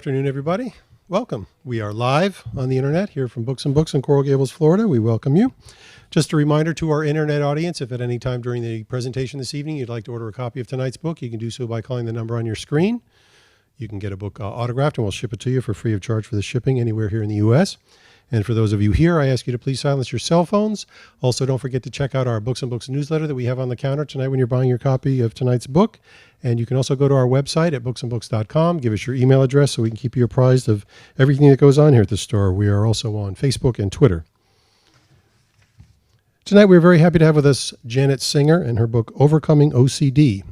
Afternoon, everybody. Welcome. We are live on the internet here from Books and Books in Coral Gables, Florida. We welcome you. Just a reminder to our internet audience, if at any time during the presentation this evening you'd like to order a copy of tonight's book, you can do so by calling the number on your screen. You can get a book autographed and we'll ship it to you for free of charge for the shipping anywhere here in the U.S. And for those of you here, I ask you to please silence your cell phones. Also, don't forget to check out our Books and Books newsletter that we have on the counter tonight when you're buying your copy of tonight's book. And you can also go to our website at booksandbooks.com, give us your email address so we can keep you apprised of everything that goes on here at the store. We are also on Facebook and Twitter. Tonight, we're very happy to have with us Janet Singer and her book, Overcoming OCD.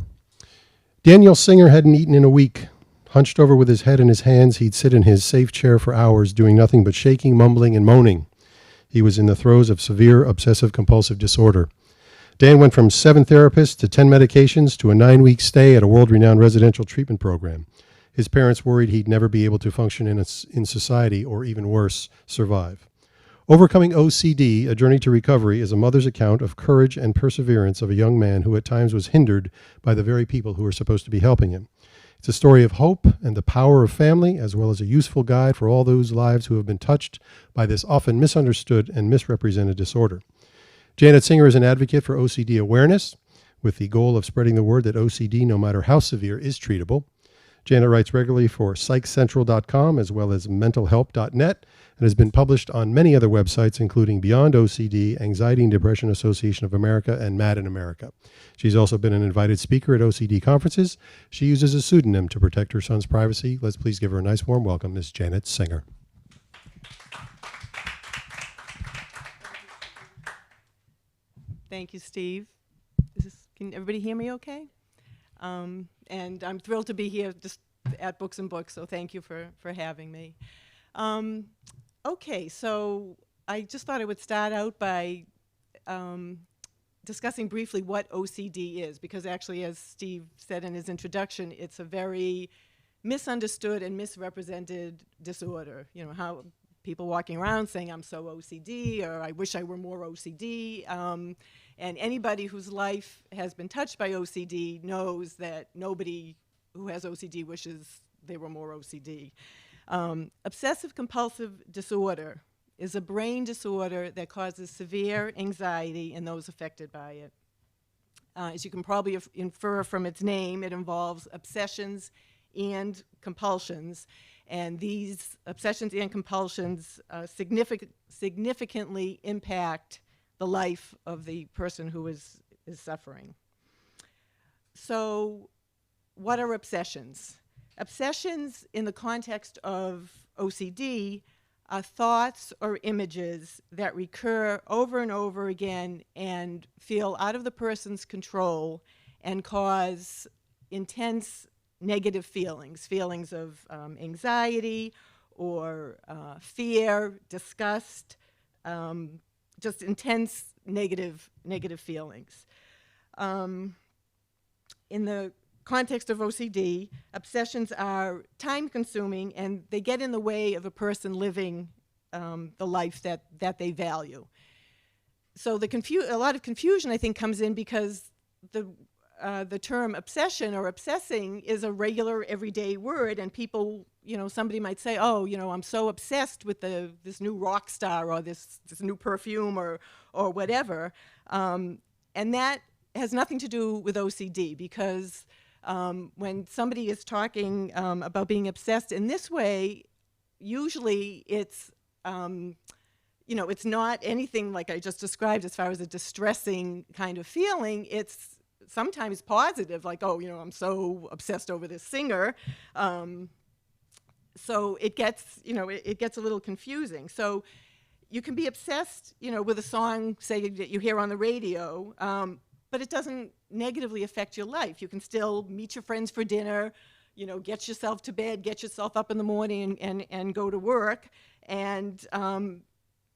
Daniel Singer hadn't eaten in a week. Hunched over with his head in his hands, he'd sit in his safe chair for hours, doing nothing but shaking, mumbling, and moaning. He was in the throes of severe obsessive-compulsive disorder. Dan went from 7 therapists to 10 medications to a 9-week stay at a world-renowned residential treatment program. His parents worried he'd never be able to function in society, or even worse, survive. Overcoming OCD, A Journey to Recovery, is a mother's account of courage and perseverance of a young man who at times was hindered by the very people who were supposed to be helping him. It's a story of hope and the power of family, as well as a useful guide for all those lives who have been touched by this often misunderstood and misrepresented disorder. Janet Singer is an advocate for OCD awareness, with the goal of spreading the word that OCD, no matter how severe, is treatable. Janet writes regularly for PsychCentral.com as well as mentalhelp.net and has been published on many other websites, including Beyond OCD, Anxiety and Depression Association of America, and Mad in America. She's also been an invited speaker at OCD conferences. She uses a pseudonym to protect her son's privacy. Let's please give her a nice warm welcome, Ms. Janet Singer. Thank you, Steve. Can everybody hear me okay? And I'm thrilled to be here just at Books and Books, so thank you for having me. Okay, so I just thought I would start out by discussing briefly what OCD is, because actually, as Steve said in his introduction, it's a very misunderstood and misrepresented disorder. You know, how people walking around saying, I'm so OCD, or I wish I were more OCD. And anybody whose life has been touched by OCD knows that nobody who has OCD wishes they were more OCD. Obsessive-compulsive disorder is a brain disorder that causes severe anxiety in those affected by it. As you can probably infer from its name, it involves obsessions and compulsions. And these obsessions and compulsions significantly impact the life of the person who is suffering. So what are obsessions? Obsessions in the context of OCD are thoughts or images that recur over and over again and feel out of the person's control and cause intense negative feelings of anxiety or fear, disgust, just intense negative feelings. In the context of OCD, obsessions are time-consuming and they get in the way of a person living the life that they value. So a lot of confusion, I think, comes in because the term obsession or obsessing is a regular everyday word, and people, somebody might say, oh, I'm so obsessed with this new rock star or this new perfume or whatever. And that has nothing to do with OCD, because when somebody is talking about being obsessed in this way, usually it's it's not anything like I just described as far as a distressing kind of feeling. It's sometimes positive, like, oh, I'm so obsessed over this singer. So it gets, it gets a little confusing. So you can be obsessed, with a song, say, that you hear on the radio, but it doesn't negatively affect your life. You can still meet your friends for dinner, get yourself to bed, get yourself up in the morning and go to work. And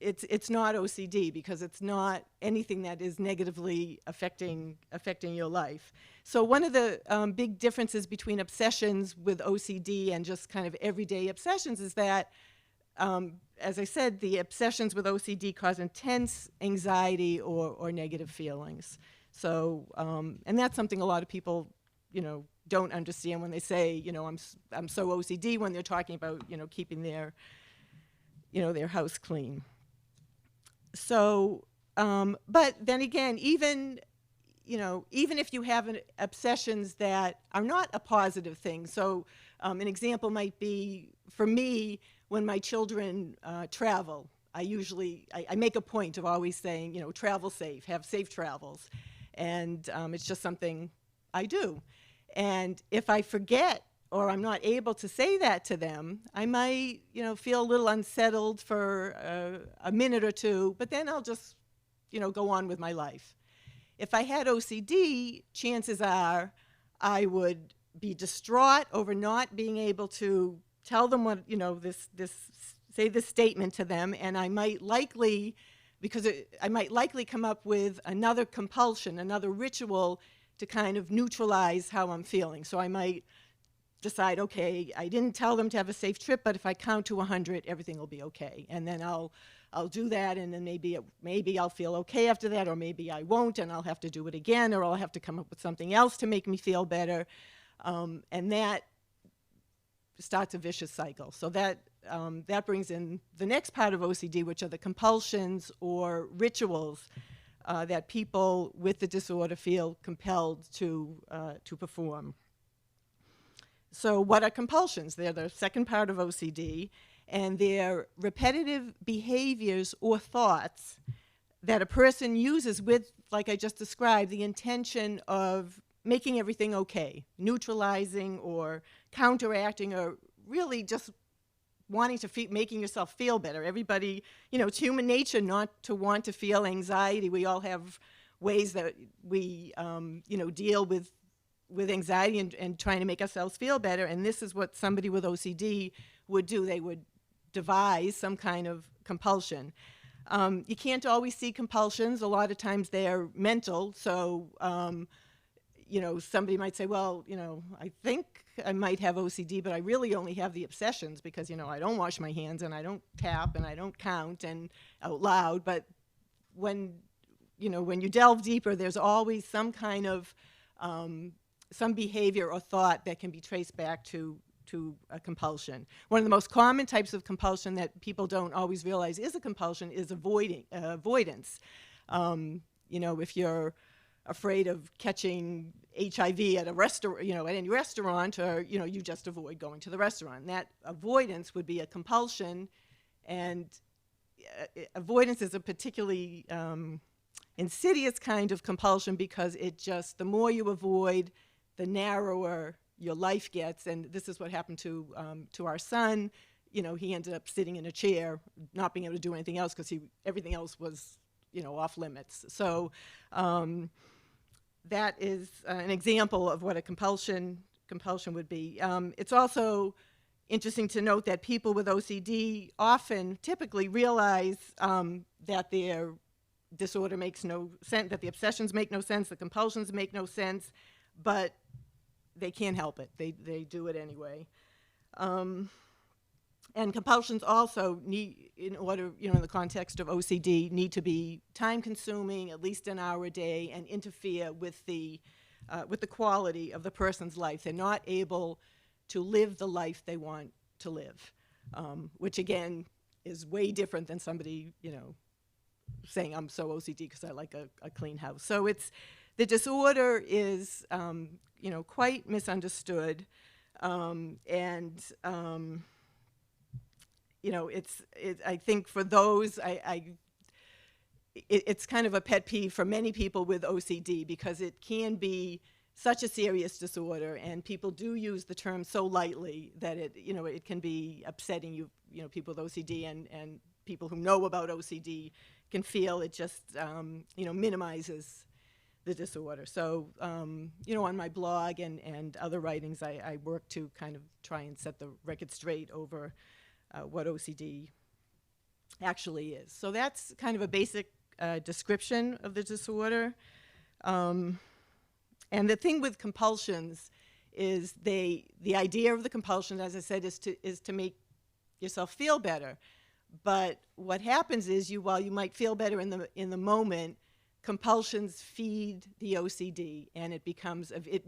it's not OCD, because it's not anything that is negatively affecting your life. So one of the big differences between obsessions with OCD and just kind of everyday obsessions is that, as I said, the obsessions with OCD cause intense anxiety or negative feelings. So, and that's something a lot of people, don't understand when they say, I'm so OCD, when they're talking about, keeping their, their house clean. So, but then again, even if you have obsessions that are not a positive thing. So an example might be, for me, when my children travel, I make a point of always saying, travel safe, have safe travels. And it's just something I do. And if I forget or I'm not able to say that to them, I might, feel a little unsettled for a minute or two, but then I'll just, go on with my life. If I had OCD, chances are I would be distraught over not being able to tell them what, say this statement to them, and I might likely, I might likely come up with another compulsion, another ritual to kind of neutralize how I'm feeling. So I might decide, okay, I didn't tell them to have a safe trip, but if I count to 100, everything will be okay. And then I'll do that, and then maybe I'll feel okay after that, or maybe I won't, and I'll have to do it again, or I'll have to come up with something else to make me feel better. And that starts a vicious cycle. So that brings in the next part of OCD, which are the compulsions or rituals that people with the disorder feel compelled to perform. So what are compulsions? They're the second part of OCD, and they're repetitive behaviors or thoughts that a person uses with, like I just described, the intention of making everything okay, neutralizing or counteracting, or really just wanting to making yourself feel better. Everybody, it's human nature not to want to feel anxiety. We all have ways that we, deal with anxiety and trying to make ourselves feel better. And this is what somebody with OCD would do. They would devise some kind of compulsion. You can't always see compulsions. A lot of times they're mental. So, somebody might say, well, I think I might have OCD, but I really only have the obsessions because, I don't wash my hands and I don't tap and I don't count and out loud. But when you delve deeper, there's always some kind of some behavior or thought that can be traced back to a compulsion. One of the most common types of compulsion that people don't always realize is a compulsion is avoidance. If you're afraid of catching HIV at a restaurant, at any restaurant, or you just avoid going to the restaurant. That avoidance would be a compulsion, and avoidance is a particularly insidious kind of compulsion because the more you avoid, the narrower your life gets. And this is what happened to our son. He ended up sitting in a chair, not being able to do anything else because everything else was, off limits. So that is an example of what a compulsion would be. It's also interesting to note that people with OCD typically realize that their disorder makes no sense, that the obsessions make no sense, the compulsions make no sense, but they can't help it. They do it anyway. And compulsions also need, in order, in the context of OCD, need to be time-consuming, at least an hour a day, and interfere with the quality of the person's life. They're not able to live the life they want to live, which again is way different than somebody, saying I'm so OCD because I like a clean house. So the disorder is, quite misunderstood, I think for those, it's kind of a pet peeve for many people with OCD because it can be such a serious disorder, and people do use the term so lightly that it can be upsetting. People with OCD and people who know about OCD can feel it just minimizes the disorder. So on my blog and other writings, I work to kind of try and set the record straight over what OCD actually is. So that's kind of a basic description of the disorder. And the thing with compulsions is the idea of the compulsion, as I said, is to make yourself feel better. But what happens is while you might feel better in the moment, compulsions feed the OCD, and it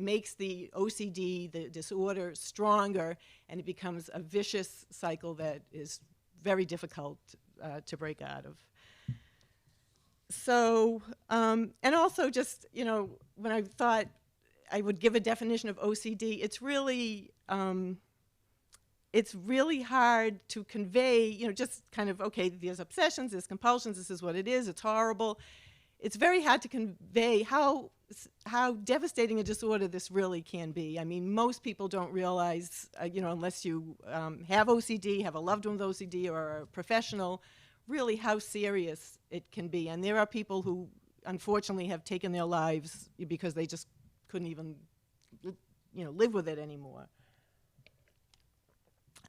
makes the OCD, the disorder, stronger, and it becomes a vicious cycle that is very difficult to break out of. So, and also just, when I thought I would give a definition of OCD, it's really hard to convey, just kind of, okay, there's obsessions, there's compulsions, this is what it is, it's horrible. It's very hard to convey how devastating a disorder this really can be. I mean, most people don't realize, unless you have OCD, have a loved one with OCD, or are a professional, really how serious it can be. And there are people who, unfortunately, have taken their lives because they just couldn't even, live with it anymore.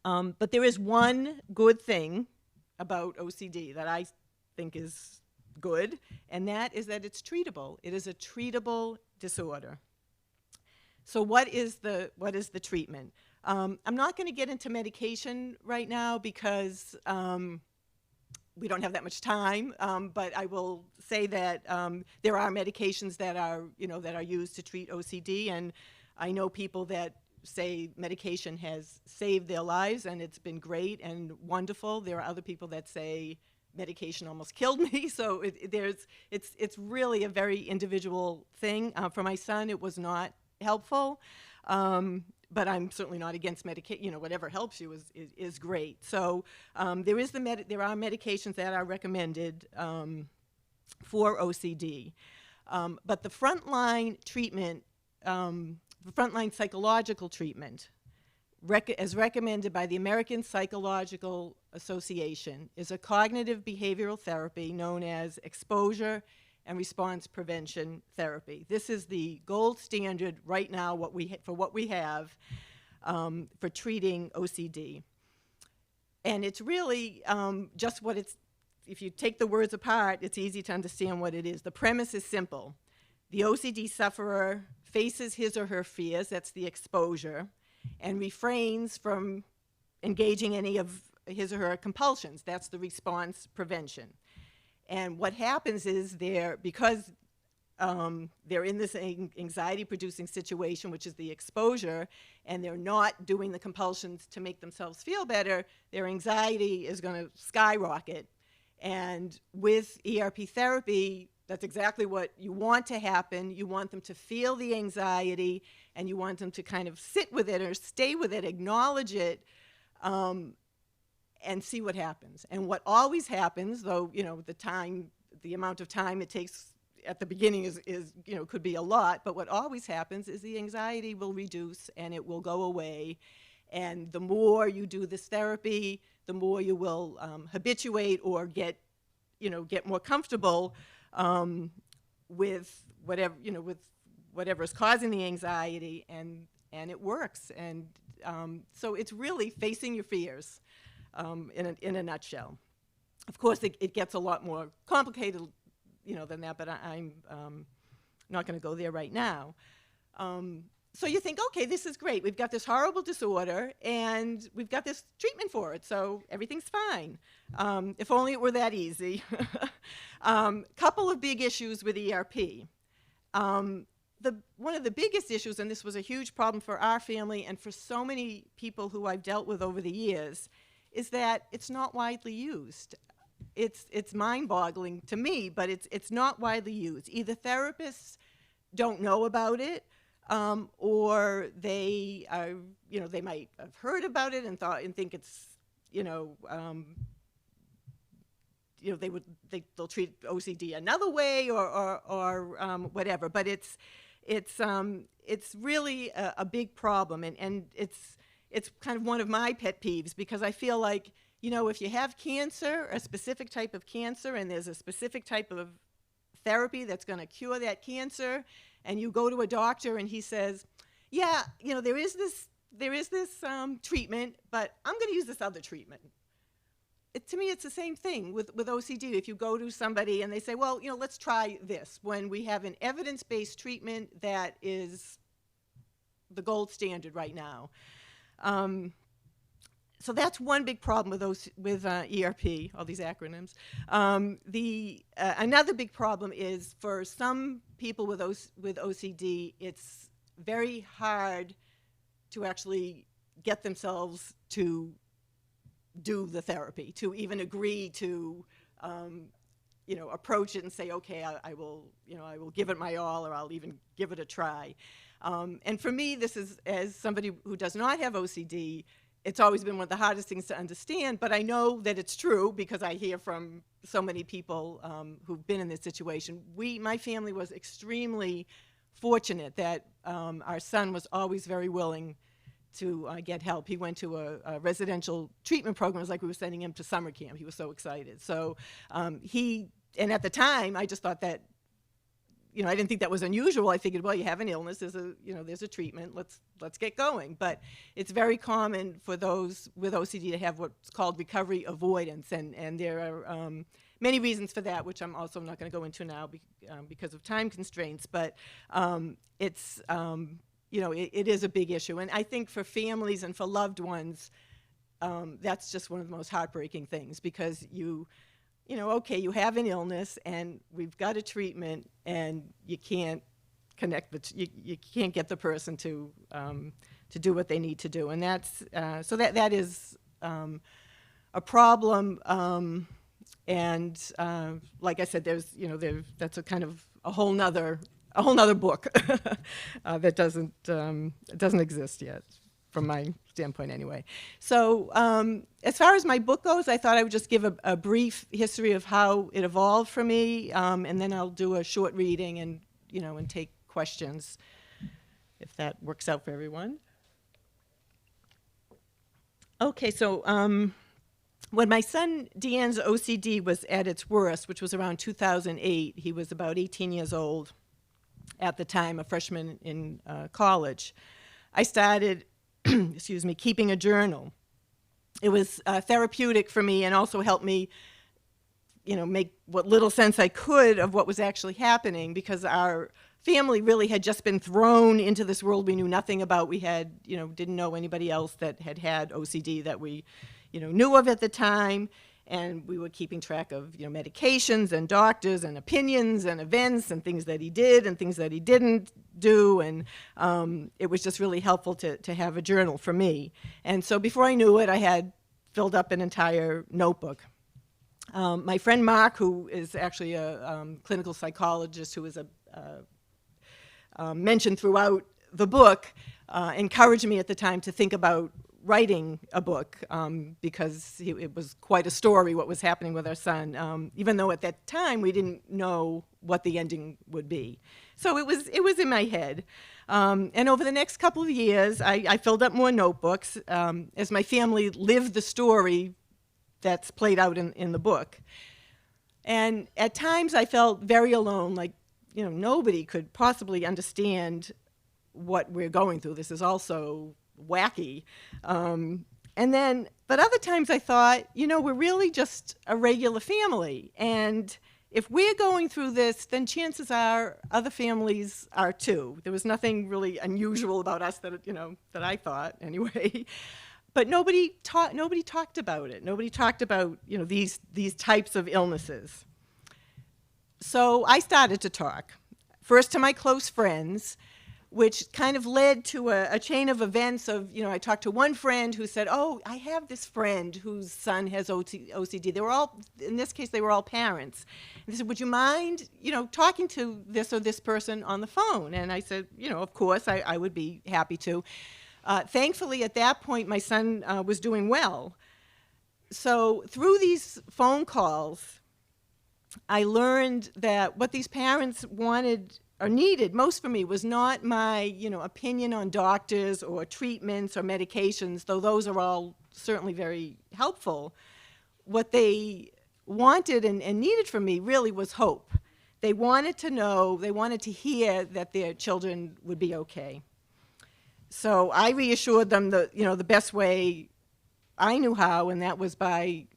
But there is one good thing about OCD that I think is good, and that is that it's treatable. It is a treatable disorder. So what is the treatment? I'm not going to get into medication right now because we don't have that much time, but I will say that there are medications that are used to treat OCD, and I know people that say medication has saved their lives and it's been great and wonderful. There are other people that say medication almost killed me. So it's really a very individual thing. For my son, it was not helpful, but I'm certainly not against medication. Whatever helps you is great. So there are medications that are recommended for OCD, but the frontline treatment, the frontline psychological treatment, as recommended by the American Psychological Association, is a cognitive behavioral therapy known as exposure and response prevention therapy. This is the gold standard right now for what we have for treating OCD. And it's really just what it's, if you take the words apart, it's easy to understand what it is. The premise is simple. The OCD sufferer faces his or her fears, that's the exposure, and refrains from engaging any of his or her compulsions, that's the response prevention. And what happens is because they're in this anxiety-producing situation, which is the exposure, and they're not doing the compulsions to make themselves feel better, their anxiety is going to skyrocket. And with ERP therapy, that's exactly what you want to happen. You want them to feel the anxiety, and you want them to kind of sit with it or stay with it, acknowledge it, and see what happens. And what always happens, though, the amount of time it takes at the beginning is could be a lot, but what always happens is the anxiety will reduce and it will go away. And the more you do this therapy, the more you will habituate or get more comfortable with whatever is causing the anxiety, and it works. And so it's really facing your fears in a nutshell. Of course, it gets a lot more complicated, than that, but I'm not going to go there right now. So you think, okay, this is great. We've got this horrible disorder, and we've got this treatment for it, so everything's fine. If only it were that easy. Couple of big issues with ERP. One of the biggest issues, and this was a huge problem for our family and for so many people who I've dealt with over the years, is that it's not widely used. It's mind-boggling to me, but it's not widely used. Either therapists don't know about it, or they are, they might have heard about it and think it's, they'll treat OCD another way or whatever. But it's really a big problem, and it's kind of one of my pet peeves, because I feel like, if you have cancer, a specific type of cancer, and there's a specific type of therapy that's going to cure that cancer, and you go to a doctor and he says, yeah, there is this treatment, but I'm going to use this other treatment. To me, it's the same thing with OCD. If you go to somebody and they say, well, let's try this, when we have an evidence-based treatment that is the gold standard right now. So that's one big problem with ERP, all these acronyms. Another big problem is for some people with OCD, it's very hard to actually get themselves to do the therapy, to even agree to approach it and say, okay, I will give it my all, or I'll even give it a try. And for me, this is, as somebody who does not have OCD, it's always been one of the hardest things to understand, but I know that it's true because I hear from so many people who've been in this situation. My family was extremely fortunate that our son was always very willing to get help. He went to a residential treatment program. It was like we were sending him to summer camp. He was so excited. So and at the time, I just thought that, I didn't think that was unusual. I figured, well, you have an illness, there's a treatment, let's get going. But it's very common for those with OCD to have what's called recovery avoidance, and there are many reasons for that, which I'm also not going to go into now because of time constraints. But it's it is a big issue, and I think for families and for loved ones, that's just one of the most heartbreaking things, because okay, you have an illness and we've got a treatment, and you can't connect you can't get the person to do what they need to do, and that's so that is a problem. And like I said, that's a kind of a whole nother book that doesn't exist yet, from my standpoint anyway. So as far as my book goes, I thought I would just give a brief history of how it evolved for me, and then I'll do a short reading and take questions if that works out for everyone. Okay, so when my son Deanne's OCD was at its worst, which was around 2008, he was about 18 years old at the time, a freshman in college, I started keeping a journal. It was therapeutic for me, and also helped me, make what little sense I could of what was actually happening, because our family really had just been thrown into this world we knew nothing about. We had, didn't know anybody else that had OCD that we, knew of at the time. And we were keeping track of, medications and doctors and opinions and events and things that he did and things that he didn't do. And it was just really helpful to have a journal for me. And so before I knew it, I had filled up an entire notebook. My friend Mark, who is actually a clinical psychologist who is mentioned throughout the book, encouraged me at the time to think about writing a book, because it was quite a story what was happening with our son, even though at that time we didn't know what the ending would be. So it was in my head. And over the next couple of years, I filled up more notebooks as my family lived the story that's played out in the book. And at times I felt very alone, like, nobody could possibly understand what we're going through. This is also wacky. But other times I thought, we're really just a regular family. And if we're going through this, then chances are other families are too. There was nothing really unusual about us that I thought anyway. But nobody talked about it. Nobody talked about, these types of illnesses. So I started to talk, first to my close friends, which kind of led to a chain of events of, I talked to one friend who said, oh, I have this friend whose son has OCD. They were all, in this case, they were all parents. And they said, would you mind, talking to this or this person on the phone? And I said, of course, I would be happy to. Thankfully, at that point, my son was doing well. So through these phone calls, I learned that what these parents wanted or needed most for me was not my, opinion on doctors or treatments or medications, though those are all certainly very helpful. What they wanted and needed from me really was hope. They wanted to know, they wanted to hear that their children would be okay. So I reassured them that, the best way I knew how, and that was by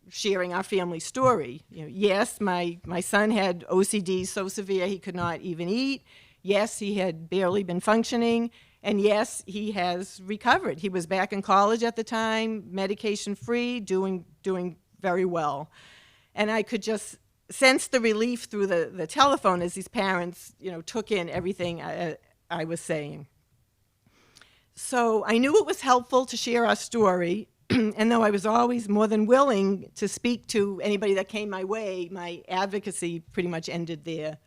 sharing our family story. Yes, my son had OCD so severe he could not even eat. Yes, he had barely been functioning. And yes, he has recovered. He was back in college at the time, medication-free, doing very well. And I could just sense the relief through the telephone as these parents, took in everything I was saying. So I knew it was helpful to share our story, and though I was always more than willing to speak to anybody that came my way, my advocacy pretty much ended there.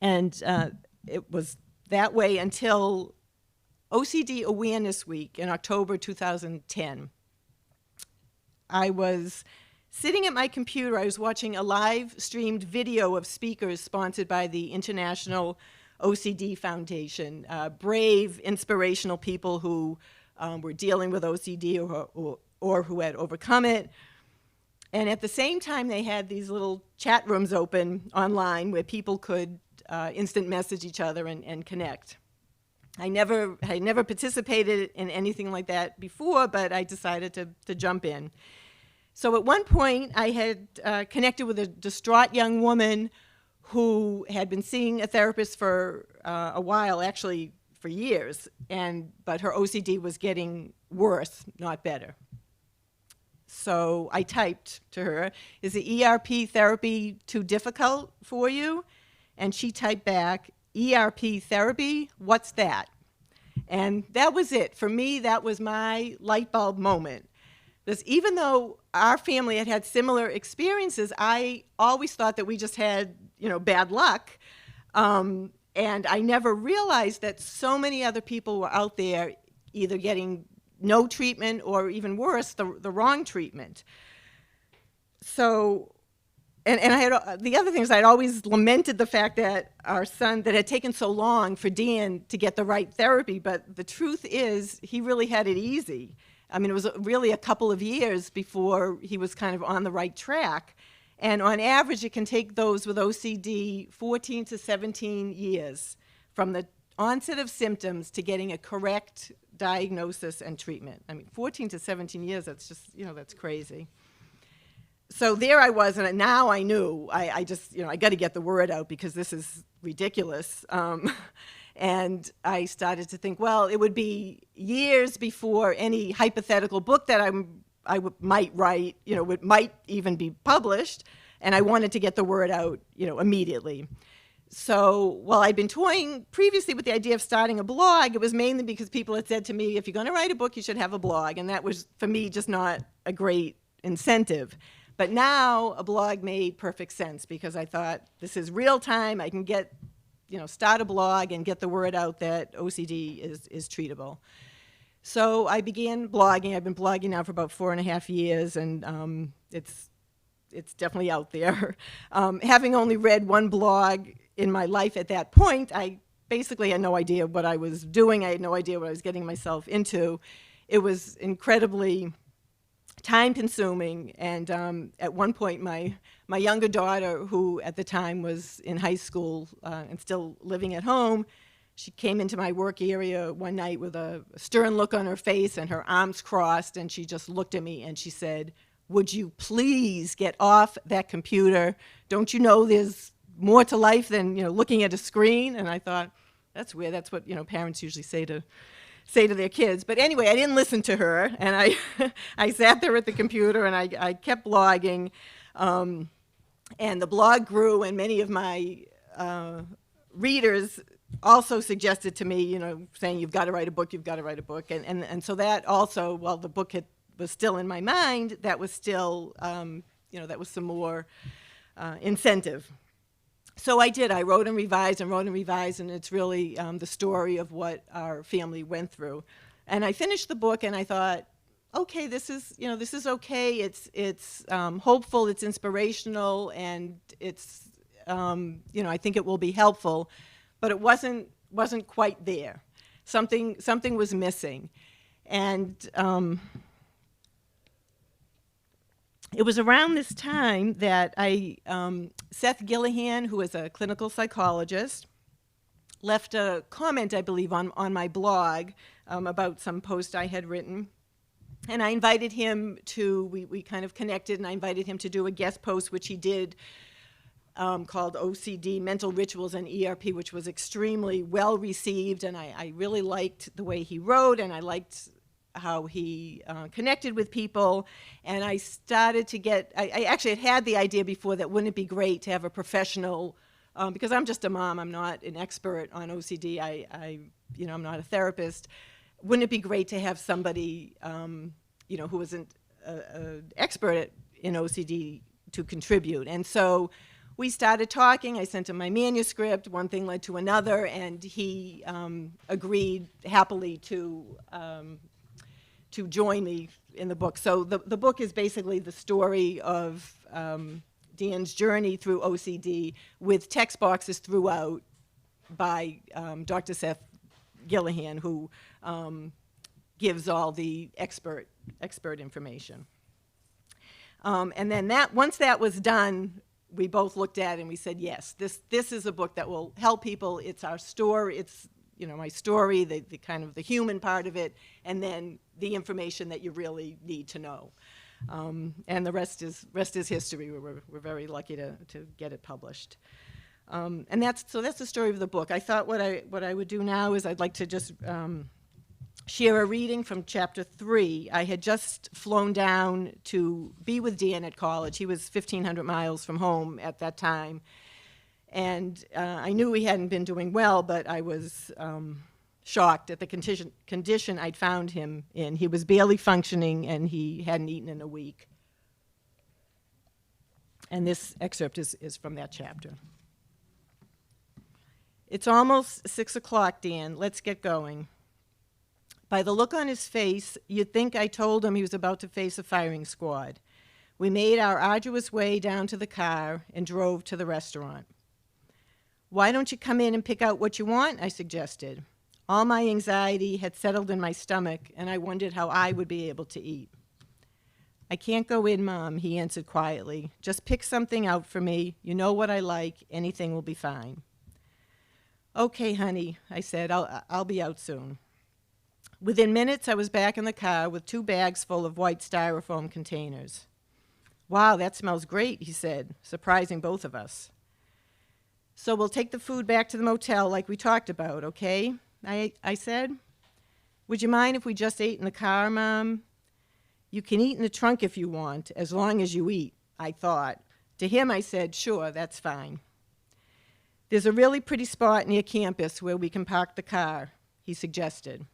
And it was that way until OCD Awareness Week in October 2010. I was sitting at my computer. I was watching a live streamed video of speakers sponsored by the International OCD Foundation, brave, inspirational people who were dealing with OCD or who had overcome it. And at the same time, they had these little chat rooms open online where people could instant message each other and connect. I never participated in anything like that before, but I decided to jump in. So at one point, I had connected with a distraught young woman who had been seeing a therapist for a while, actually for years, but her OCD was getting worse, not better. So I typed to her, "Is the ERP therapy too difficult for you?" And she typed back, "ERP therapy? What's that?" And that was it. For me, that was my light bulb moment. Because even though our family had had similar experiences, I always thought that we just had, bad luck. And I never realized that so many other people were out there either getting no treatment or even worse, the wrong treatment. So, and I had, the other thing is I'd always lamented the fact that our son, that had taken so long for Dan to get the right therapy, but the truth is he really had it easy. I mean, it was really a couple of years before he was kind of on the right track. And on average, it can take those with OCD 14 to 17 years from the onset of symptoms to getting a correct diagnosis and treatment. I mean, 14 to 17 years, that's just, that's crazy. So there I was, and now I knew, I just, I got to get the word out because this is ridiculous. And I started to think, well, it would be years before any hypothetical book that I might write, might even be published, and I wanted to get the word out, immediately. So while I'd been toying previously with the idea of starting a blog, it was mainly because people had said to me, if you're going to write a book, you should have a blog, and that was, for me, just not a great incentive. But now a blog made perfect sense because I thought, this is real time, I can get, start a blog and get the word out that OCD is treatable. So I began blogging. I've been blogging now for about 4.5 years, and it's definitely out there. Having only read one blog in my life at that point, I basically had no idea what I was doing. I had no idea what I was getting myself into. It was incredibly time-consuming, and at one point, my younger daughter, who at the time was in high school and still living at home, she came into my work area one night with a stern look on her face and her arms crossed, and she just looked at me and she said, "Would you please get off that computer? Don't you know there's more to life than looking at a screen?" And I thought, that's weird. That's what parents usually say to their kids. But anyway, I didn't listen to her, and I sat there at the computer and I kept blogging, and the blog grew, and many of my readers also suggested to me, saying, you've got to write a book, and so that also, while the book was still in my mind, that was still, that was some more incentive. So I did. I wrote and revised, and it's really the story of what our family went through. And I finished the book, and I thought, okay, this is okay. It's hopeful, it's inspirational, and it's I think it will be helpful. But it wasn't quite there. Something was missing, and it was around this time that Seth Gillihan, who is a clinical psychologist, left a comment, I believe, on my blog about some post I had written. And I invited him to, we kind of connected, and I invited him to do a guest post, which he did called OCD, Mental Rituals and ERP, which was extremely well received, and I really liked the way he wrote, and I liked how he connected with people, and I started to get, I actually had the idea before that wouldn't it be great to have a professional, because I'm just a mom, I'm not an expert on OCD, I'm not a therapist. Wouldn't it be great to have somebody, who isn't an expert in OCD to contribute? And so we started talking. I sent him my manuscript. One thing led to another, and he agreed happily to join me in the book. So the book is basically the story of Dan's journey through OCD, with text boxes throughout by Dr. Seth Gillihan, who gives all the expert information. And then once that was done, we both looked at it and we said, yes, this is a book that will help people. It's our story. It's my story, the kind of the human part of it, and then the information that you really need to know. And the rest is history. We're very lucky to get it published. And that's the story of the book. I thought what I would do now is I'd like to just share a reading from chapter 3. I had just flown down to be with Dan at college. He was 1,500 miles from home at that time. And I knew he hadn't been doing well, but I was shocked at the condition I'd found him in. He was barely functioning, and he hadn't eaten in a week. And this excerpt is from that chapter. It's almost 6 o'clock, Dan. Let's get going. By the look on his face, you'd think I told him he was about to face a firing squad. We made our arduous way down to the car and drove to the restaurant. Why don't you come in and pick out what you want? I suggested. All my anxiety had settled in my stomach, and I wondered how I would be able to eat. I can't go in, Mom, he answered quietly. Just pick something out for me. You know what I like. Anything will be fine. Okay, honey, I said. I'll be out soon. Within minutes, I was back in the car with 2 bags full of white styrofoam containers. Wow, that smells great, he said, surprising both of us. So we'll take the food back to the motel like we talked about, okay? I said. Would you mind if we just ate in the car, Mom? You can eat in the trunk if you want, as long as you eat, I thought. To him, I said, sure, that's fine. There's a really pretty spot near campus where we can park the car, he suggested.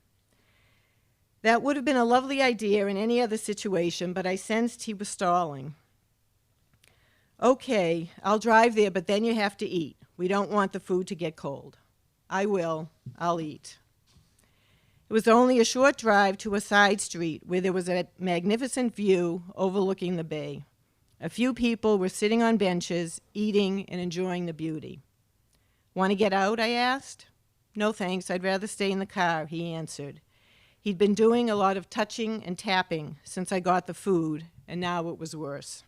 That would have been a lovely idea in any other situation, but I sensed he was stalling. Okay, I'll drive there, but then you have to eat. We don't want the food to get cold. I will. I'll eat. It was only a short drive to a side street where there was a magnificent view overlooking the bay. A few people were sitting on benches, eating and enjoying the beauty. Want to get out? I asked. No, thanks. I'd rather stay in the car, he answered. He'd been doing a lot of touching and tapping since I got the food, and now it was worse.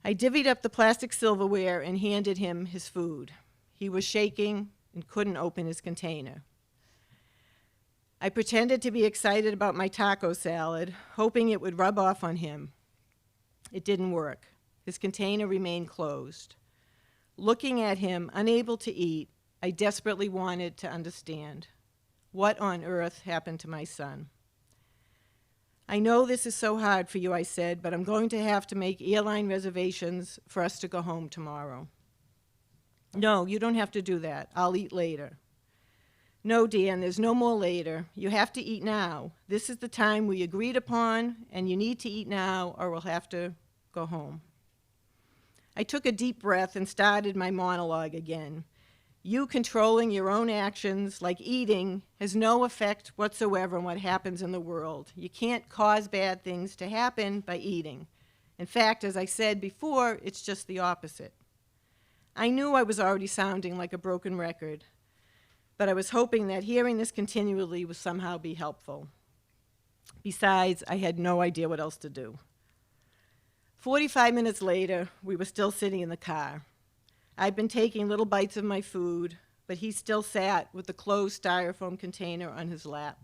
I divvied up the plastic silverware and handed him his food. He was shaking and couldn't open his container. I pretended to be excited about my taco salad, hoping it would rub off on him. It didn't work. His container remained closed. Looking at him, unable to eat, I desperately wanted to understand. What on earth happened to my son? I know this is so hard for you, I said, but I'm going to have to make airline reservations for us to go home tomorrow. No, you don't have to do that. I'll eat later. No, Dan, there's no more later. You have to eat now. This is the time we agreed upon, and you need to eat now or we'll have to go home. I took a deep breath and started my monologue again. You controlling your own actions, like eating, has no effect whatsoever on what happens in the world. You can't cause bad things to happen by eating. In fact, as I said before, it's just the opposite. I knew I was already sounding like a broken record, but I was hoping that hearing this continually would somehow be helpful. Besides, I had no idea what else to do. 45 minutes later, we were still sitting in the car. I'd been taking little bites of my food, but he still sat with the closed styrofoam container on his lap.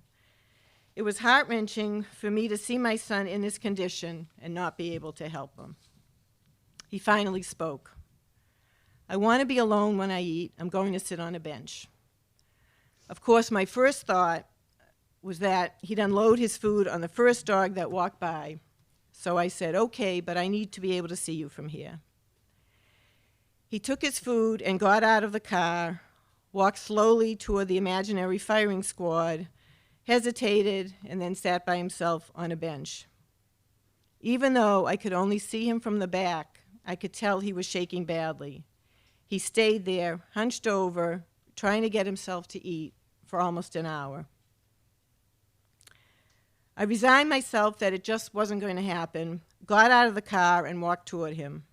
It was heart-wrenching for me to see my son in this condition and not be able to help him. He finally spoke. I want to be alone when I eat. I'm going to sit on a bench. Of course, my first thought was that he'd unload his food on the first dog that walked by. So I said, okay, but I need to be able to see you from here. He took his food and got out of the car, walked slowly toward the imaginary firing squad, hesitated, and then sat by himself on a bench. Even though I could only see him from the back, I could tell he was shaking badly. He stayed there, hunched over, trying to get himself to eat for almost an hour. I resigned myself that it just wasn't going to happen, got out of the car and walked toward him.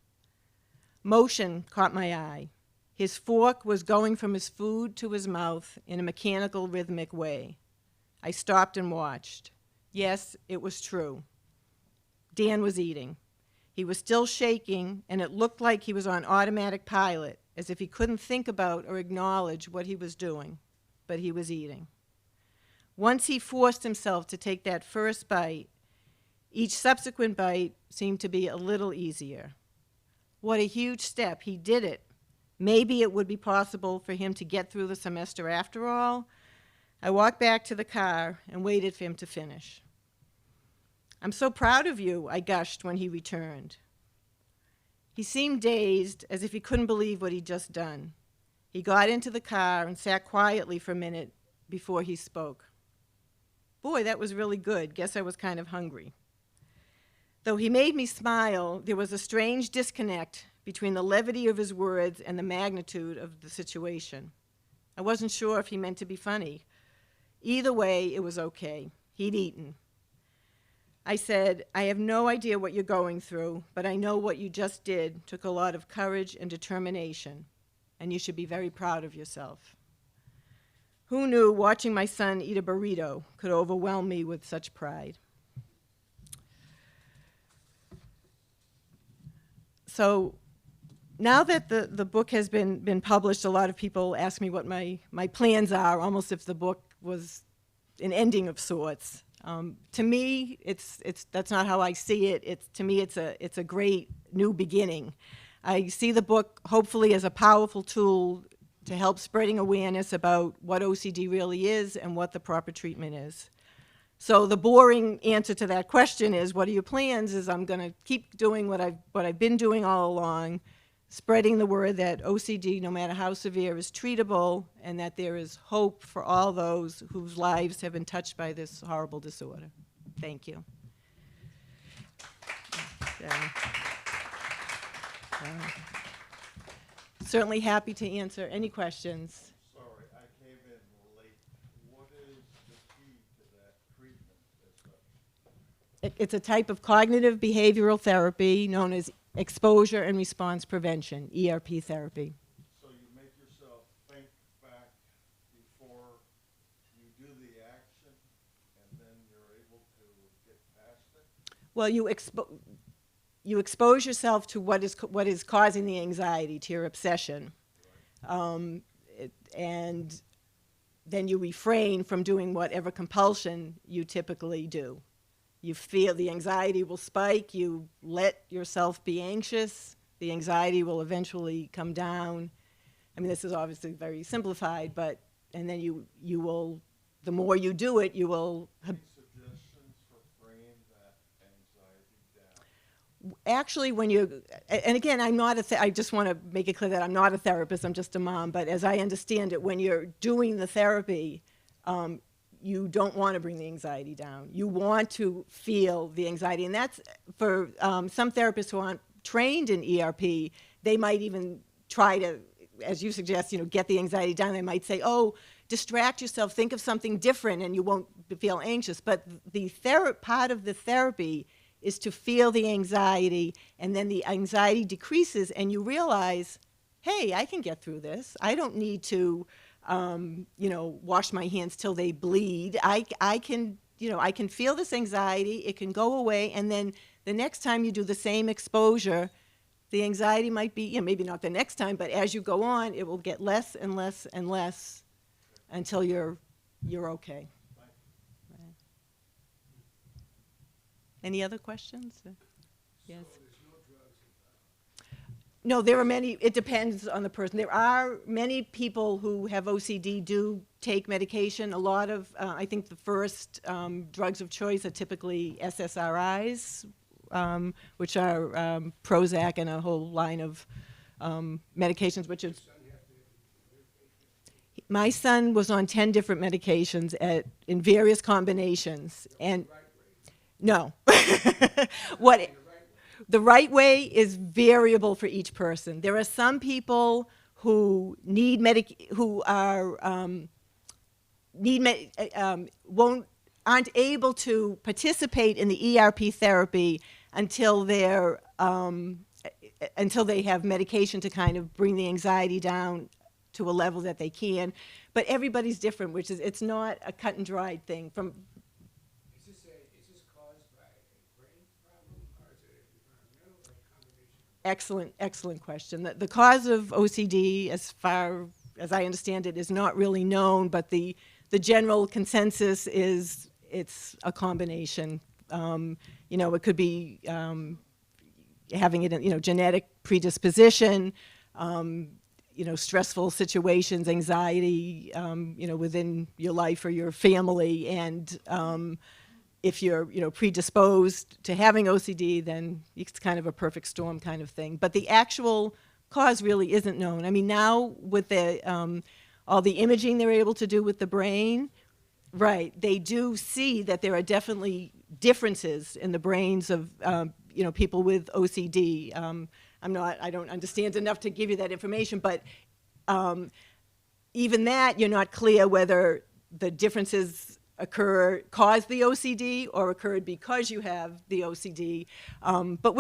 Motion caught my eye. His fork was going from his food to his mouth in a mechanical, rhythmic way. I stopped and watched. Yes, it was true. Dan was eating. He was still shaking, and it looked like he was on automatic pilot, as if he couldn't think about or acknowledge what he was doing, but he was eating. Once he forced himself to take that first bite, each subsequent bite seemed to be a little easier. What a huge step. He did it. Maybe it would be possible for him to get through the semester after all. I walked back to the car and waited for him to finish. I'm so proud of you, I gushed when he returned. He seemed dazed, as if he couldn't believe what he'd just done. He got into the car and sat quietly for a minute before he spoke. Boy, that was really good. Guess I was kind of hungry. Though he made me smile, there was a strange disconnect between the levity of his words and the magnitude of the situation. I wasn't sure if he meant to be funny. Either way, it was okay. He'd eaten. I said, I have no idea what you're going through, but I know what you just did took a lot of courage and determination, and you should be very proud of yourself. Who knew watching my son eat a burrito could overwhelm me with such pride? So now that the book has been published, a lot of people ask me what my plans are, almost if the book was an ending of sorts. To me, that's not how I see it. To me, it's a great new beginning. I see the book hopefully as a powerful tool to help spreading awareness about what OCD really is and what the proper treatment is. So the boring answer to that question is, what are your plans? Is I'm going to keep doing what I've been doing all along, spreading the word that OCD, no matter how severe, is treatable, and that there is hope for all those whose lives have been touched by this horrible disorder. Thank you. Certainly happy to answer any questions. Sorry, I came in late. What is the key to that treatment as such? It's a type of cognitive behavioral therapy known as exposure and response prevention, ERP therapy. So you make yourself think back before you do the action, and then you're able to get past it? Well, you expose yourself to what is causing the anxiety, to your obsession, and then you refrain from doing whatever compulsion you typically do. You feel the anxiety will spike, you let yourself be anxious, the anxiety will eventually come down. I mean, this is obviously very simplified, and then you will, the more you do it, you will. Any suggestions for bringing that anxiety down? Actually, when you, and again, I just want to make it clear that I'm not a therapist, I'm just a mom, but as I understand it, when you're doing the therapy, you don't want to bring the anxiety down. You want to feel the anxiety, and that's for some therapists who aren't trained in ERP, they might even try to, as you suggest, get the anxiety down. They might say, oh, distract yourself, think of something different, and you won't feel anxious. But the part of the therapy is to feel the anxiety, and then the anxiety decreases, and you realize, hey, I can get through this. I don't need to wash my hands till they bleed. I can feel this anxiety, it can go away, and then the next time you do the same exposure, the anxiety might be, maybe not the next time, but as you go on, it will get less and less and less until you're okay. Right. Any other questions? Yes. So there's no drugs No, there are many, it depends on the person. There are many people who have OCD do take medication. A lot of, I think the first drugs of choice are typically SSRIs, which are Prozac and a whole line of medications, which is, my son was on 10 different medications in various combinations, and no. What the right way is variable for each person. There are some people who need aren't able to participate in the ERP therapy until until they have medication to kind of bring the anxiety down to a level that they can. But everybody's different, which is, it's not a cut and dried thing. Is this caused by a brain problem, or is it environmental, or a combination? Excellent question. The cause of OCD, as far as I understand it, is not really known, but the general consensus is it's a combination. It could be having it, genetic predisposition, stressful situations, anxiety, within your life or your family, and if you're, predisposed to having OCD, then it's kind of a perfect storm kind of thing. But the actual cause really isn't known. I mean, now with all the imaging they're able to do with the brain, right, they do see that there are definitely differences in the brains of, people with OCD. I don't understand enough to give you that information, but even that, you're not clear whether the differences caused the OCD or occurred because you have the OCD. But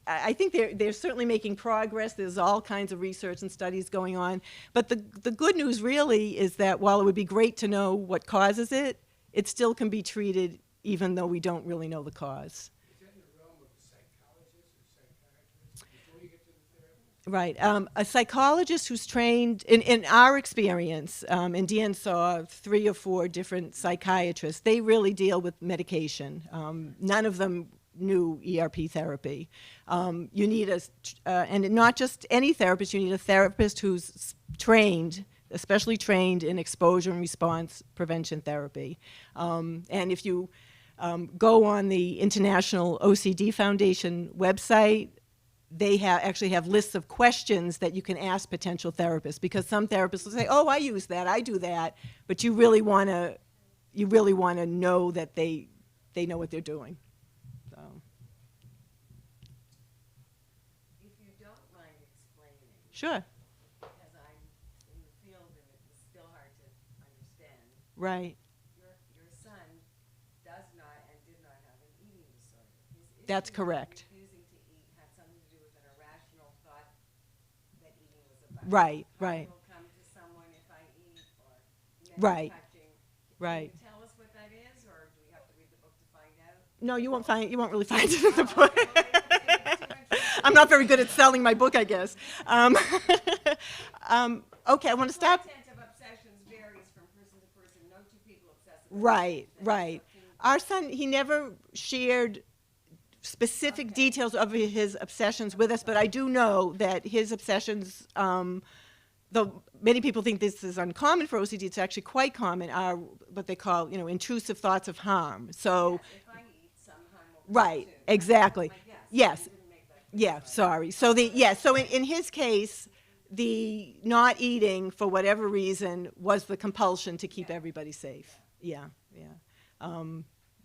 I think they're certainly making progress. There's all kinds of research and studies going on. But the good news really is that while it would be great to know what causes it, it still can be treated even though we don't really know the cause. Is that in the realm of a psychologist or psychiatrist before you get to the therapist? Right. A psychologist who's trained, in our experience, and Dan saw 3 or 4 different psychiatrists, they really deal with medication. None of them knew ERP therapy. You need and not just any therapist, you need a therapist who's trained, especially trained in exposure and response prevention therapy. And if you go on the International OCD Foundation website, they actually have lists of questions that you can ask potential therapists, because some therapists will say, "Oh, I use that, I do that," but you really want to know that they know what they're doing. So. If you don't mind explaining, Sure. because I'm in the field and it's still hard to understand, Right. your son does not and did not have an eating disorder. His issue That's with correct. refusing to eat had something to do with an irrational thought that eating was about. Right, I right. will come to someone if I eat, or Right, touching. right. Can you tell us what that is, or do we have to read the book to find out? No, you won't really find it in the book. I'm not very good at selling my book, I guess. Okay, I want to stop. The content of obsessions varies from person to person. No two people obsess about the Right, same thing. right. So can you- Our son, he never shared specific details of his obsessions with us, but I do know that his obsessions, though many people think this is uncommon for OCD, it's actually quite common, are what they call, intrusive thoughts of harm. So, Yes, if I eat, some harm will come right, too. exactly. My guess. Yes. You didn't make that clear. Yeah, sorry. So so in his case, the not eating for whatever reason was the compulsion to keep everybody safe. Yeah, yeah.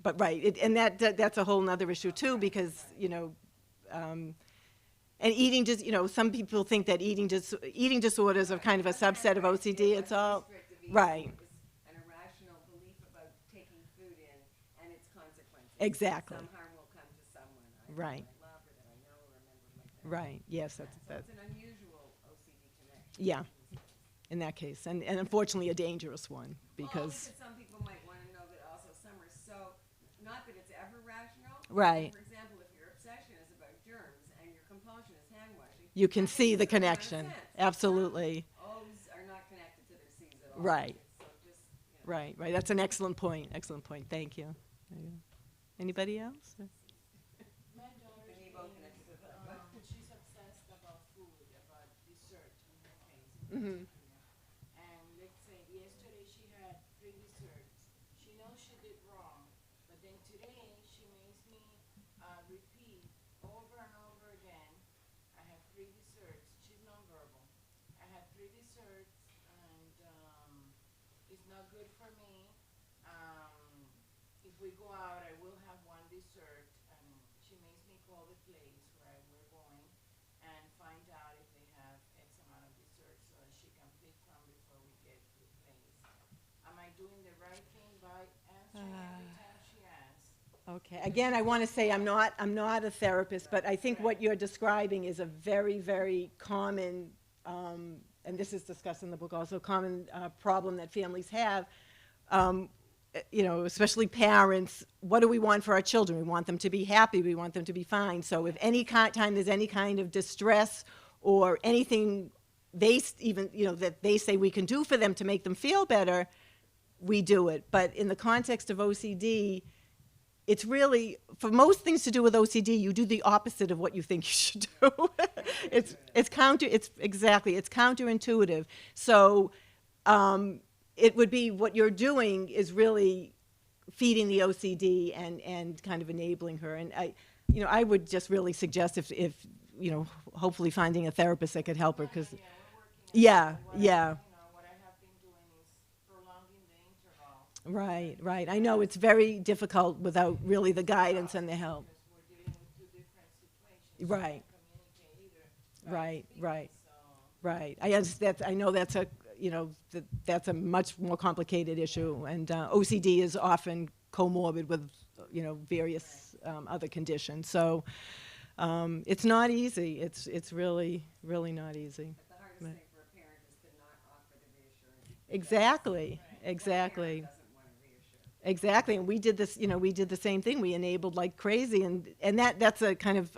But right, and that's a whole nother issue too, because and eating just some people think that eating disorders are kind of a subset of OCD. It's all Restrictive eating right. is an irrational belief about taking food in and its consequences. Exactly. Some harm will come to someone. Right. I love her that I know or remember like that. Right. Yes, So that's it's an unusual OCD connection. yeah. In that case, and unfortunately a dangerous one, Because because some people might want to know that also some are so, not that it's ever rational. Right. For example, if your obsession is about germs and your compulsion is hand washing. you can that see makes the a ton of connection. sense. Absolutely. Some O's are not connected to their C's at all. Right. So just, Right, right. That's an excellent point. Excellent point. Thank you. There you go. Anybody else? My daughter's Can you both connect to the she's obsessed about Mm-hmm. And let's say yesterday she had 3 desserts. She knows she did wrong, but then today she makes me repeat over and over again. I have 3 desserts. She's nonverbal. I have 3 desserts, and it's not good for me. If we go out, I will have 1 dessert, and she makes me call the place where we're going and find out if they have X amount of desserts so that she can pick from before we get to the place. Am I doing the right thing by answering every time she asks? Okay. Again, I want to say I'm not a therapist, but I think what you're describing is a very, very common, and this is discussed in the book also, common problem that families have. You know, especially parents, what do we want for our children? We want them to be happy. We want them to be fine. So if any time there's any kind of distress or anything that they say we can do for them to make them feel better, we do it. But in the context of OCD, it's really, for most things to do with OCD, you do the opposite of what you think you should do. it's counterintuitive. So it would be, what you're doing is really feeding the OCD and kind of enabling her. And I would just really suggest if hopefully finding a therapist that could help her, because Yeah, we're working on yeah. what I have been doing is prolonging the interval. Right. I know it's very difficult without really the guidance and the help. Because we're dealing with 2 different situations. Right. Communicate either. Right. So Right. I understand. I know that's a much more complicated issue, and OCD is often comorbid with various other conditions. So it's not easy. It's really not easy. But the hardest thing for a parent is to not offer the reassurance. Exactly. Parent doesn't want to reassure. Exactly, and we did this. We did the same thing. We enabled like crazy, and that's a kind of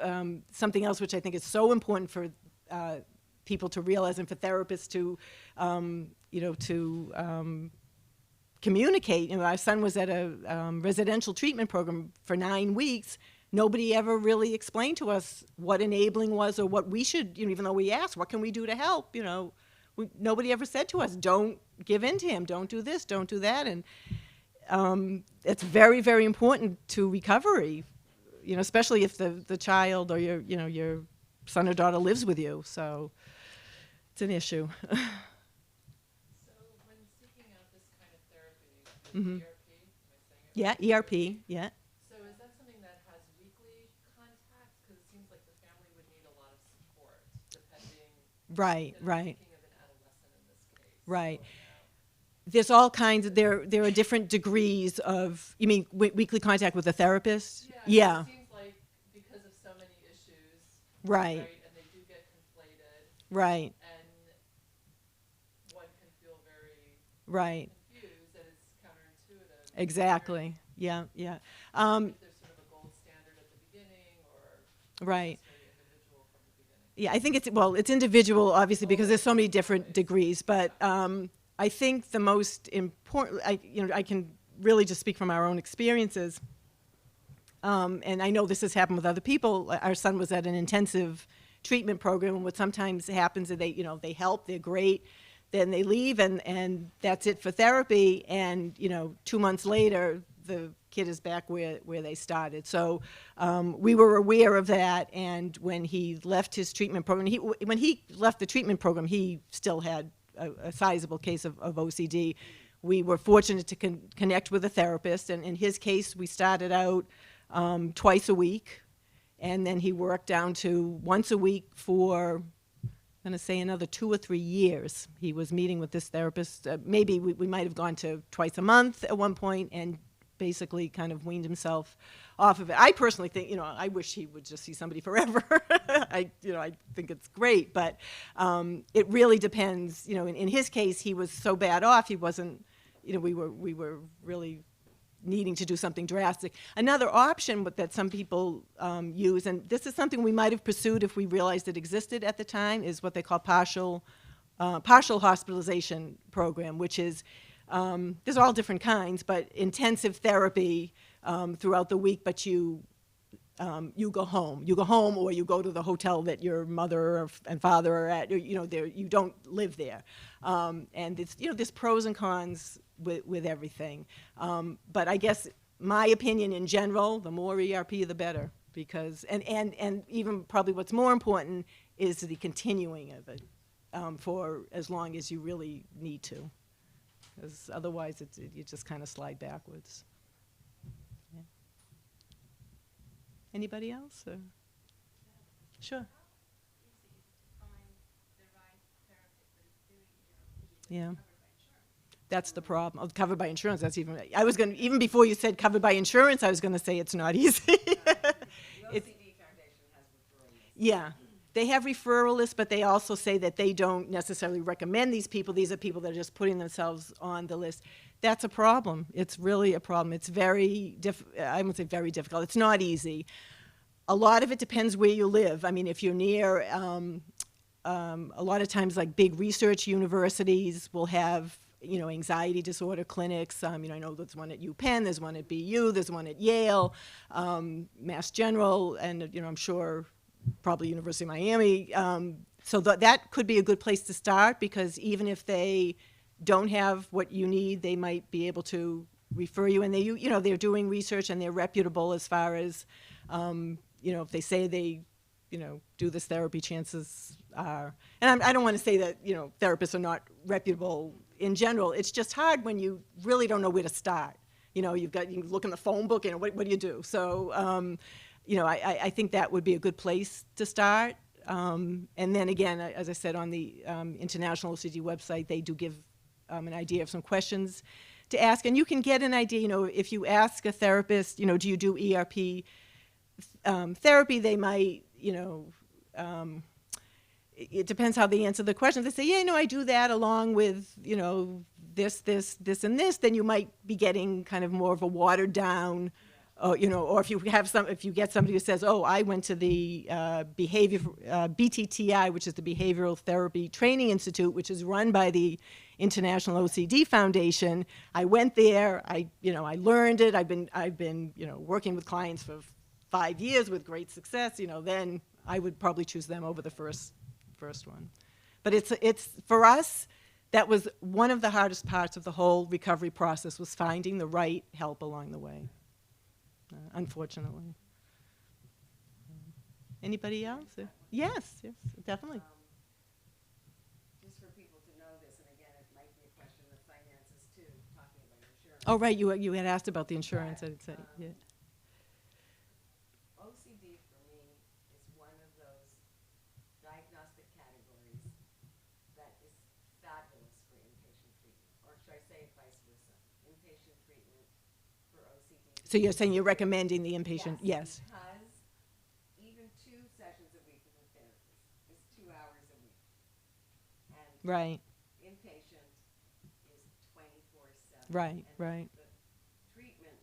something else which I think is so important for people to realize, and for therapists to communicate. Our son was at a residential treatment program for 9 weeks. Nobody ever really explained to us what enabling was, or what we should. Even though we asked, what can we do to help? Nobody ever said to us, don't give in to him, don't do this, don't do that, and it's very, very important to recovery, especially if the child or your son or daughter lives with you. So it's an issue. So when seeking out this kind of therapy, Mhm. ERP, am I saying it Yeah, right? ERP, yeah. So is that something that has weekly contact? Because it seems like the family would need a lot of support, depending. Right. I'm thinking of an adolescent in this case. Right. So, There's all kinds of, there are different degrees of, you mean weekly contact with a therapist? Yeah. It seems like because of so many issues. Right. And they do get conflated. Right. And one can feel very Right. confused, and it's counterintuitive. Exactly. Yeah. If there's sort of a gold standard at the beginning, or Right. it's very individual from the beginning. Yeah, I think it's individual, obviously, because there's so many different degrees. But I think the most important, I can really just speak from our own experiences. And I know this has happened with other people. Our son was at an intensive treatment program, and what sometimes happens is they help, they're great, then they leave, and that's it for therapy. And 2 months later, the kid is back where they started. So we were aware of that, and when he left his treatment program, when he left the treatment program, he still had a sizable case of OCD. We were fortunate to connect with a therapist, and in his case, we started out twice a week, and then he worked down to once a week for, I'm going to say, another 2 or 3 years. He was meeting with this therapist. Maybe we might have gone to twice a month at one point, and basically kind of weaned himself off of it. I personally think, I wish he would just see somebody forever. I think it's great, but it really depends. In his case, he was so bad off, he wasn't, we were really needing to do something drastic. Another option that some people use, and this is something we might have pursued if we realized it existed at the time, is what they call partial hospitalization program, which is, there's all different kinds, but intensive therapy throughout the week, but you you go home. You go home, or you go to the hotel that your mother and father are at. You know, you don't live there. And it's, you know, there's pros and cons with everything. But I guess my opinion in general, the more ERP, the better. Because, and even probably what's more important is the continuing of it for as long as you really need to. Because otherwise, you just kind of slide backwards. Yeah. Anybody else? Or? Sure. Yeah. That's the problem. Oh, covered by insurance. That's even. I was going to, even before you said covered by insurance, I was going to say it's not easy. The OCD Foundation has referral lists. Yeah. They have referral lists, but they also say that they don't necessarily recommend these people. These are people that are just putting themselves on the list. That's a problem. It's really a problem. It's very, I wouldn't say very difficult. It's not easy. A lot of it depends where you live. I mean, if you're near, a lot of times like big research universities will have, you know, anxiety disorder clinics. You know, I know there's one at UPenn, there's one at BU, there's one at Yale, Mass General, and, you know, I'm sure probably University of Miami. So that could be a good place to start, because even if they don't have what you need, they might be able to refer you. And you know, they're doing research and they're reputable as far as, you know, if they say they, you know, do this therapy, chances are. And I don't want to say that, you know, therapists are not reputable in general. It's just hard when you really don't know where to start. You know, you look in the phone book and what do you do? So, you know, I think that would be a good place to start. And then again, as I said, on the International OCD website, they do give an idea of some questions to ask. And you can get an idea, you know, if you ask a therapist, you know, do you do ERP therapy, they might, you know, it depends how they answer the question. If they say, yeah, no, I do that along with, you know, this, and this, then you might be getting kind of more of a watered down, you know, or if you get somebody who says, oh, I went to the BTTI, which is the Behavioral Therapy Training Institute, which is run by the International OCD Foundation. I went there, you know, I learned it. I've been, you know, working with clients for 5 years with great success, you know, then I would probably choose them over the first one. But it's for us, that was one of the hardest parts of the whole recovery process, was finding the right help along the way, unfortunately. Anybody else? Yes, definitely. Just for people to know this, and again, it might be a question of finances too, talking about insurance. Oh, right, you had asked about the insurance. Right. I'd say, yeah. OCD for me is one of those diagnostic categories that is fabulous for inpatient treatment, or should I say vice versa, inpatient treatment for OCD. So you're saying you're recommending the inpatient? Yes. Because even 2 sessions a week with a therapist is 2 hours a week. And Right, inpatient is 24/7. Right, And right. the treatment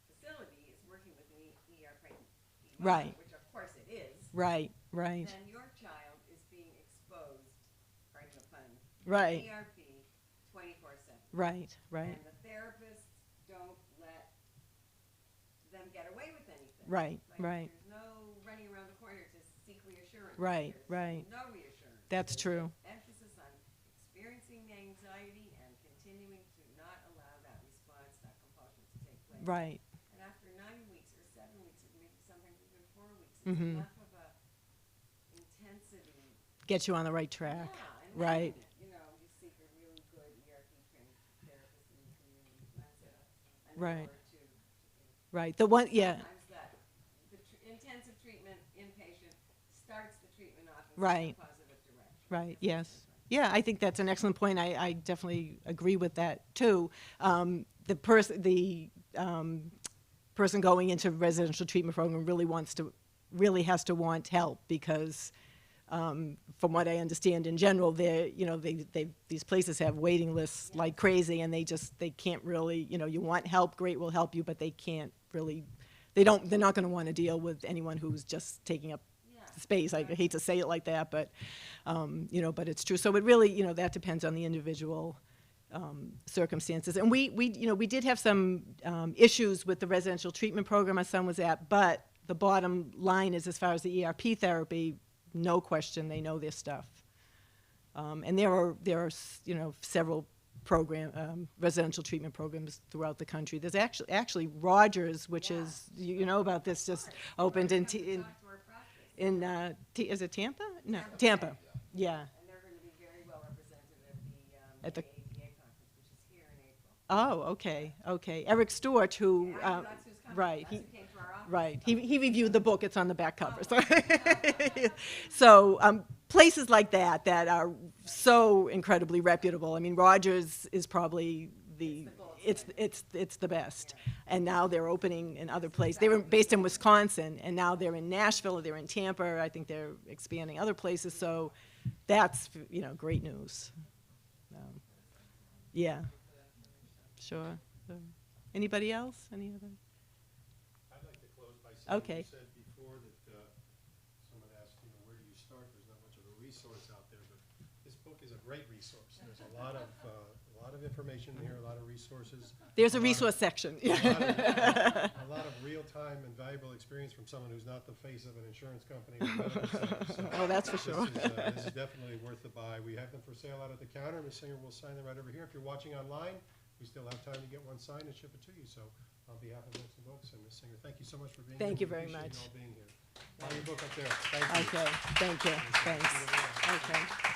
facility is working with an ERP, Right. which of course it is. right, right, Then your child is being exposed, pardon the pun, right, ERP 24/7. right, right, And the therapists don't let them get away with anything. Right, Like, right. There's no running around the corner to seek reassurance. Right, There's right. No reassurance. That's There's true. Emphasis on experiencing the anxiety and continuing to not allow that response, that compulsion to take place. right, And after 9 weeks or 7 weeks, or maybe sometimes even 4 weeks, it's Mhm. enough of a intensity. get you on the right track. Yeah, and Right. then, you know, you seek a really good ERP trained therapist in the community. That's an Right. hour to Right, the one, yeah, sometimes that the intensive treatment inpatient starts the treatment off in Right. such a positive direction. right, yes. Yeah, I think that's an excellent point. I definitely agree with that, too. The person going into residential treatment program really has to want help, because from what I understand in general, these places have waiting lists like crazy, and they can't really, you know, you want help, great, we'll help you, but they can't really, they're not going to want to deal with anyone who's just taking up Yeah. space. I hate to say it like that, but, you know, but it's true. So it really, you know, that depends on the individual circumstances. And we did have some issues with the residential treatment program my son was at, but the bottom line is, as far as the ERP therapy, no question, they know their stuff. And there are several residential treatment programs throughout the country. There's actually Rogers, which is, you know about this, just opened in is it Tampa? No, Tampa. Yeah. And they're going to be very well represented At the- ADA conference, which is here in April. Oh, okay. Eric Stewart, who That's who's coming. right, That's who came to our office. right, he reviewed the book. It's on the back cover. So places like that are so incredibly reputable. I mean, Rogers is probably it's the best. And now they're opening in other places. They were based in Wisconsin, and now they're in Nashville, or they're in Tampa. I think they're expanding other places. So that's, great news. Yeah. Sure. So, anybody else? Any other? I'd like to close by saying, Okay. you said before that someone asked, where do you start? There's not much of a resource out there, but this book is a great resource. There's a lot of information in here, a lot of resources. There's a resource section. A lot of real-time and valuable experience from someone who's not the face of an insurance company or medical center. So Oh, that's for sure. This is definitely worth the buy. We have them for sale out at the counter. Ms. Singer will sign them right over here. If you're watching online, we still have time to get one signed and ship it to you. So on behalf of Books and Books and Ms. Singer, thank you so much for being here. Thank you We very appreciate much. you all being here. Buy your book up there. Thank you. Okay, thank you, thanks. Okay.